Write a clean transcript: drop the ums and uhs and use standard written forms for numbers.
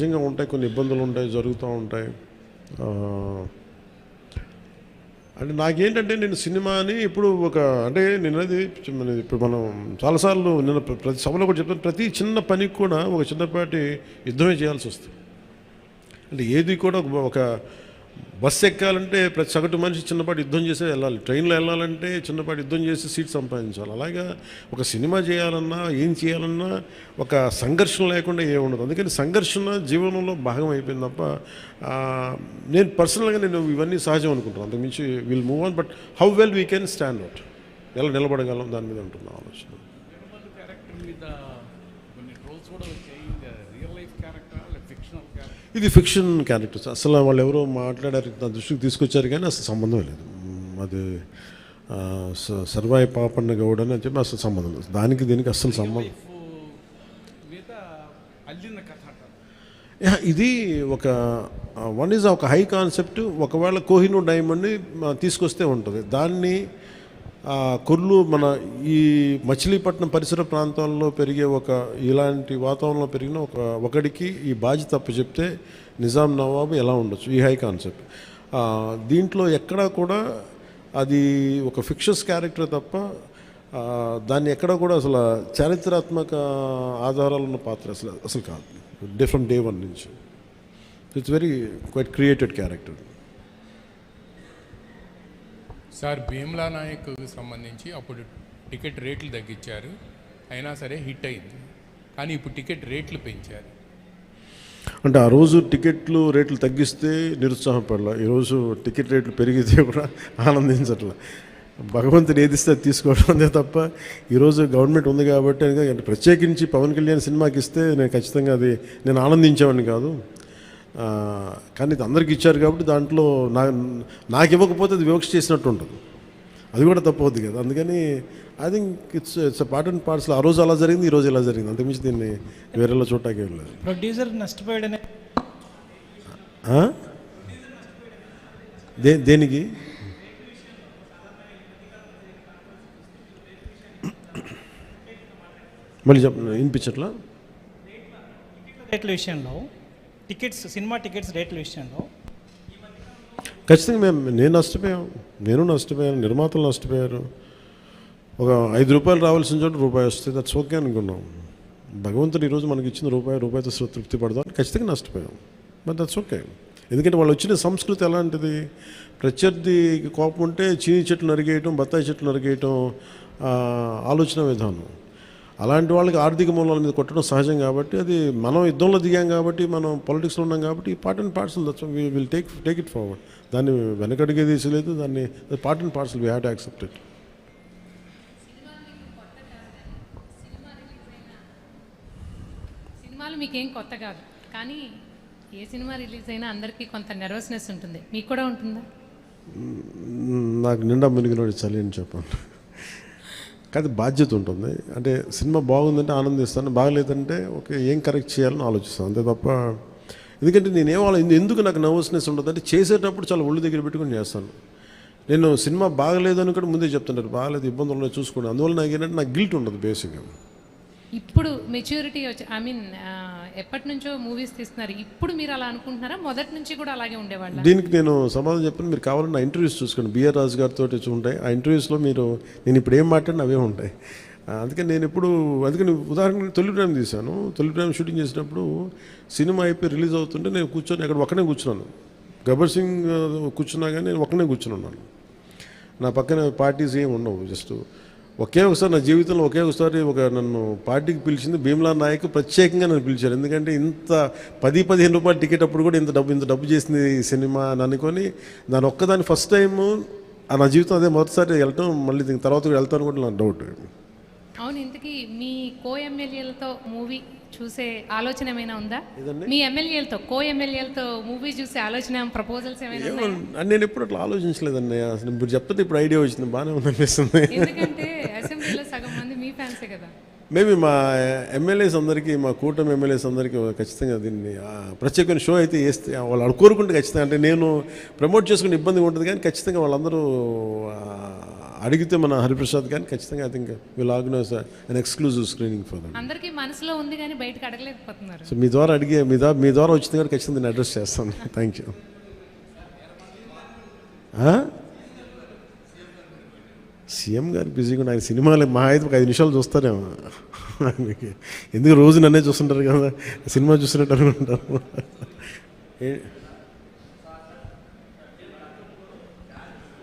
సహజంగా ఉంటాయి, కొన్ని ఇబ్బందులు ఉంటాయి, జరుగుతూ ఉంటాయి. అంటే నాకేంటంటే నేను సినిమాని ఇప్పుడు అంటే నేను అది ఇప్పుడు మనం చాలాసార్లు నేను ప్రతి సభలో కూడా చెప్తాను, ప్రతి చిన్న పనికి కూడా ఒక చిన్నపాటి యుద్ధమే చేయాల్సి వస్తుంది. అంటే ఏది కూడా ఒక బస్సు ఎక్కాలంటే ప్రతి సగటు మనిషి చిన్నపాటి యుద్ధం చేసే వెళ్ళాలి, ట్రైన్లో వెళ్ళాలంటే చిన్నపాటి యుద్ధం చేసి సీట్ సంపాదించాలి. అలాగా ఒక సినిమా చేయాలన్నా ఏం చేయాలన్నా ఒక సంఘర్షణ లేకుండా ఏముండదు. అందుకని సంఘర్షణ జీవనంలో భాగం అయిపోయింది తప్ప నేను పర్సనల్గా నేను ఇవన్నీ సహజం అనుకుంటాను. అంతకుమించి will move on, but how well we can stand out, ఎలా నిలబడగలం దాని మీద ఉంటుంది ఆలోచన. ఇది ఫిక్షన్ క్యారెక్టర్స్, అసలు వాళ్ళు ఎవరో మాట్లాడారు, నా దృష్టికి తీసుకొచ్చారు కానీ అసలు సంబంధమే లేదు. అది సర్వాయి పాపన్న గౌడ్ అని చెప్పి అసలు సంబంధం లేదు, దానికి దీనికి అస్సలు సంబంధం. ఇది వన్ ఈజ్ ఒక హై కాన్సెప్ట్. ఒకవేళ కోహినూర్ డైమండ్ని తీసుకొస్తే ఉంటుంది, దాన్ని కొర్లు మన ఈ మచిలీపట్నం పరిసర ప్రాంతాల్లో పెరిగే ఇలాంటి వాతావరణంలో పెరిగిన ఒకడికి ఈ బాధ్యత తప్పు చెప్తే నిజాం నవాబు ఎలా ఉండొచ్చు, ఈ హై కాన్సెప్ట్. దీంట్లో ఎక్కడా కూడా అది ఒక ఫిక్షస్ క్యారెక్టర్ తప్ప దాన్ని ఎక్కడా కూడా అసలు చారిత్రాత్మక ఆధారాలు ఉన్న పాత్ర అసలు కాదు, ఫ్రమ్ డే వన్ నుంచి. It's very quite created character. Sir, Bheemla నాయక్కి సంబంధించి అప్పుడు టికెట్ రేట్లు తగ్గించారు, అయినా సరే హిట్ అయింది. కానీ ఇప్పుడు టికెట్ రేట్లు పెంచారు. అంటే ఆ రోజు టికెట్లు రేట్లు తగ్గిస్తే నిరుత్సాహపడలా, ఈరోజు టికెట్ రేట్లు పెరిగితే కూడా ఆనందించట్లా. భగవంతుని ఏదిస్తే అది తీసుకోవడం అంతే తప్ప ఈరోజు గవర్నమెంట్ ఉంది కాబట్టి అంటే ప్రత్యేకించి పవన్ కళ్యాణ్ సినిమాకి ఇస్తే నేను ఖచ్చితంగా నేను ఆనందించేవాడిని కాదు. కానీ ఇది అందరికి ఇచ్చారు కాబట్టి దాంట్లో నాకు ఇవ్వకపోతే అది వివక్ష చేసినట్టు ఉంటుంది, అది కూడా తప్పవుద్ది కదా. అందుకని I think it's part and parcel. ఆ రోజు అలా జరిగింది, ఈ రోజు ఇలా జరిగింది, అంతకుమించి దీన్ని వేరేలా చూడటానికి వెళ్ళలేదు. ప్రొడ్యూసర్ నష్టపోయాడనే దేనికి మళ్ళీ వినిపించట్లా? రేట్ల విషయంలో సినిమా టికెట్స్ రేట్ల విషయంలో ఖచ్చితంగా నేను నష్టపోయాను, నిర్మాతలు నష్టపోయారు. ఒక ₹5 రావాల్సిన చోట రూపాయి వస్తుంది, దట్స్ ఓకే అనుకున్నాం. భగవంతుడు ఈరోజు మనకి ఇచ్చిన రూపాయితో తృప్తి పడదాం, ఖచ్చితంగా నష్టపోయాం, బట్ దట్స్ ఓకే. ఎందుకంటే వాళ్ళు వచ్చిన సంస్కృతి ఎలాంటిది, ప్రత్యర్థి కోపం ఉంటే చీని చెట్లు నరిగేయటం, బత్తాయి చెట్లు నరిగేయటం ఆలోచన విధానం. అలాంటి వాళ్ళకి ఆర్థిక మూలాల మీద కొట్టడం సహజం కాబట్టి, అది మనం యుద్ధంలో దిగాం కాబట్టి, మనం పాలిటిక్స్లో ఉన్నాం కాబట్టి part and parcel, that's we will take it forward. దాన్ని వెనకడిగే తీసలేదు, దాన్ని part and parcel we have to accept it. సినిమాలు మీకేం కొత్త కాదు, కానీ ఏ సినిమా రిలీజ్ అయినా అందరికీ కొంత నెర్వస్నెస్ ఉంటుంది, మీకు కూడా ఉంటుందా? నాకు నిండా మునిగినోడి చలి అని చెప్పండి. కానీ బాధ్యత ఉంటుంది. అంటే సినిమా బాగుందంటే ఆనందిస్తాను, బాగలేదంటే ఓకే ఏం కరెక్ట్ చేయాలని ఆలోచిస్తాను, అంతే తప్ప. ఎందుకంటే ఎందుకు నాకు నర్వస్నెస్ ఉంటుంది అంటే చేసేటప్పుడు చాలా ఒళ్ళు దగ్గర పెట్టుకుని చేస్తాను. నేను సినిమా బాగలేదని కూడా ముందే చెప్తుంటారు, బాగలేదు ఇబ్బందులు ఉన్నాయి చూసుకోండి. అందువల్ల నాకు ఏంటంటే నాకు గిల్ట్ ఉండదు బేసిక్గా. ఇప్పుడు మెచ్యూరిటీ వచ్చి ఎప్పటి నుంచో మూవీస్ తీస్తున్నారు, ఇప్పుడు మీరు అలా అనుకుంటున్నారా? మొదటి నుంచి కూడా అలాగే ఉండేవాళ్ళ? దీనికి నేను సమాధానం చెప్పాను. మీరు కావాలన్నా నా ఇంటర్వ్యూస్ చూసుకోండి, బిఆర్ రాజు గారితో ఉంటాయి. ఆ ఇంటర్వ్యూస్లో నేను ఇప్పుడు ఏం మాట్లాడినా అవే ఉంటాయి. అందుకని అందుకని ఉదాహరణకి తొలి ప్రేమ తీశాను. తొలి ప్రేమ షూటింగ్ చేసినప్పుడు సినిమా అయిపోయి రిలీజ్ అవుతుంటే నేను కూర్చొని అక్కడ ఒక్కనే కూర్చున్నాను. గబ్బర్ సింగ్ కూర్చున్నా కానీ నేను ఒక్కనే కూర్చున్నాను. నా పక్కన పార్టీస్ ఏమి ఉండవు, జస్ట్ ఒకసారి నా జీవితంలో నన్ను పార్టీకి పిలిచింది భీమ్లా నాయక్, ప్రత్యేకంగా నన్ను పిలిచారు. ఎందుకంటే ఇంత ₹10-15 టికెట్ అప్పుడు కూడా ఇంత డబ్బు చేసింది ఈ సినిమా అని అనుకొని దాని ఒక్కదాన్ని ఫస్ట్ టైము నా జీవితం అదే మొదటిసారి వెళ్ళటం, మళ్ళీ దీని తర్వాత వెళ్తాను కూడా నాకు డౌట్. అవును, ఇంతకీ మీ ఎమ్మెల్యేలతో మూవీ చూసే ఆలోచన ఏమైనా ఉందా? మీ ఎమ్మెల్యేలతో మూవీ చూసే ఆలోచన, ప్రపోజల్స్ ఏమైనా? నేను ఎప్పుడు అట్లా ఆలోచించలేదన్నయ్య. అసలు మీరు చెప్తే ఇప్పుడు ఐడియా వచ్చింది, బాగానే ఉందనిపిస్తుంది. ఎందుకంటే అసెంబ్లీలో సగం మంది మీ ఫ్యాన్సే కదా. మేబీ మా ఎమ్మెల్యేస్ అందరికీ, మా కూటమి ఎమ్మెల్యేస్ అందరికీ ఖచ్చితంగా దీన్ని ప్రత్యేకమైన షో అయితే వేస్తే వాళ్ళు కోరుకుంటే ఖచ్చితంగా, అంటే నేను ప్రమోట్ చేసుకునే ఇబ్బందిగా ఉంటుంది కానీ ఖచ్చితంగా వాళ్ళందరూ అడిగితే మన హరిప్రసాద్ కానీ ఖచ్చితంగా I think will organise an exclusive screening for them. అందరికీ మనసులో ఉంది కానీ బయటకు అడగలేకపోతున్నారు. సో మీ ద్వారా అడిగే మీ ద్వారా వచ్చింది కాబట్టి ఖచ్చితంగా నేను అడ్రస్ చేస్తాను. Thank you. సీఎం గారు బిజీగా ఆయన సినిమాలు మా అయితే ఒక 5 నిమిషాలు చూస్తారేమో. ఎందుకు రోజు నన్నే చూస్తుంటారు కదా, సినిమా చూస్తున్నట్టు అనుకుంటారు.